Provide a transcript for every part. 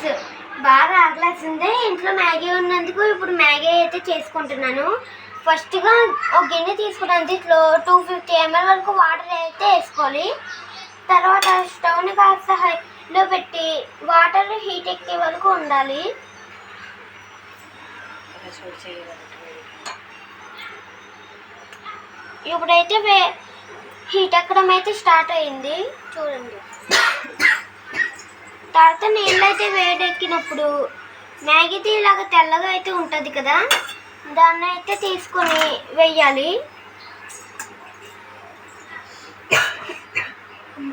Friends, బాగా ఆకలేసింది. ఇంట్లో Maggi ఉన్నందుకు ఇప్పుడు మ్యాగీ అయితే చేసుకుంటున్నాను. ఫస్ట్గా ఒక గిన్నె తీసుకున్నాను. దీంట్లో 250 ml వరకు వాటర్ అయితే వేసుకోవాలి. తర్వాత స్టవ్ని కాస్త హైలో పెట్టి వాటర్ హీట్ ఎక్కే వరకు ఉండాలి. ఇప్పుడైతే హీట్ ఎక్కడం అయితే స్టార్ట్ అయింది చూడండి. తర్వాత నీళ్ళు అయితే వేడెక్కినప్పుడు మ్యాగీ ఇలాగ తెల్లగా అయితే ఉంటుంది కదా, దాన్ని అయితే తీసుకొని వేయాలి.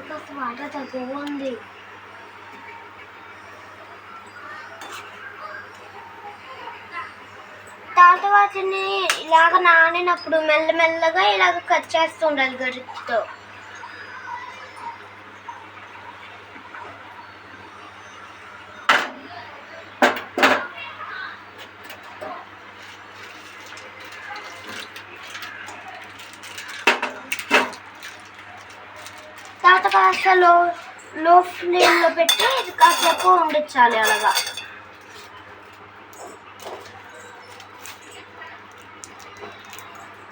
కాస్త వాటర్ తక్కువ ఉంది. తర్వాత వాటిని ఇలాగ నానినప్పుడు మెల్లమెల్లగా ఇలాగ కట్ చేస్తూ ఉండాలి గరిటెతో. తర్వాత కాస్త లో ఫ్లేమ్లో పెట్టి ఇది కాసేపు ఉండించాలి. అలాగా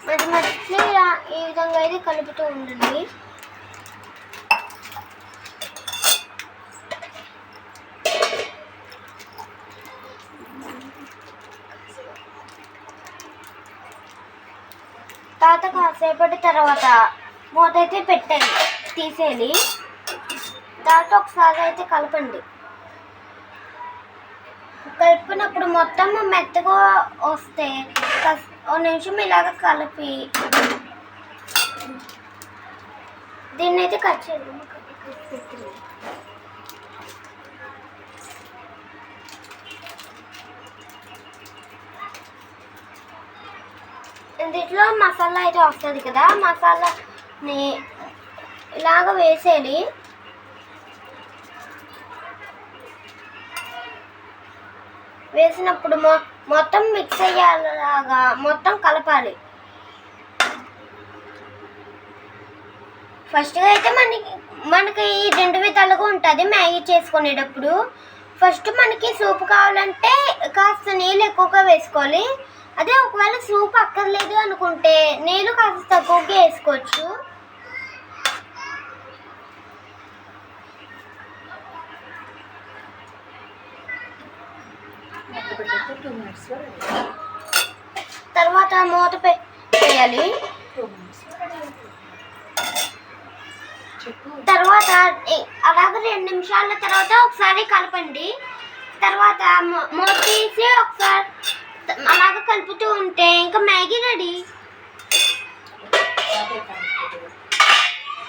మధ్య మధ్యలో ఈ విధంగా అయితే కలుపుతూ ఉండండి. తర్వాత కాసేపటి తర్వాత మూత అయితే పెట్టండి, తీసేయాలి. తర్వాత ఒకసారి అయితే కలపండి. కలిపినప్పుడు మొత్తం మెత్తగా వస్తే ఒక నిమిషం ఇలాగ కలిపి దీన్ని అయితే కట్ చేయాలి. దీంట్లో మసాలా అయితే వస్తుంది కదా, మసాలాని ఇలాగ వేసేయాలి. వేసినప్పుడు మొత్తం మిక్స్ అయ్యేలాగా మొత్తం కలపాలి. ఫస్ట్గా అయితే మనకి 2 విధాలుగా ఉంటుంది మ్యాగీ చేసుకునేటప్పుడు. ఫస్ట్ మనకి సూప్ కావాలంటే కాస్త నీళ్ళు ఎక్కువగా వేసుకోవాలి. అదే ఒకవేళ సూప్ అక్కర్లేదు అనుకుంటే నీళ్ళు కాస్త తక్కువగా వేసుకోవచ్చు. తర్వాత మూత వేయాలి. తర్వాత అలాగే 2 నిమిషాల తర్వాత ఒకసారి కలపండి. తర్వాత మూత తీసి ఒకసారి అలాగ కలుపుతూ ఉంటే ఇంకా మ్యాగీ రెడీ.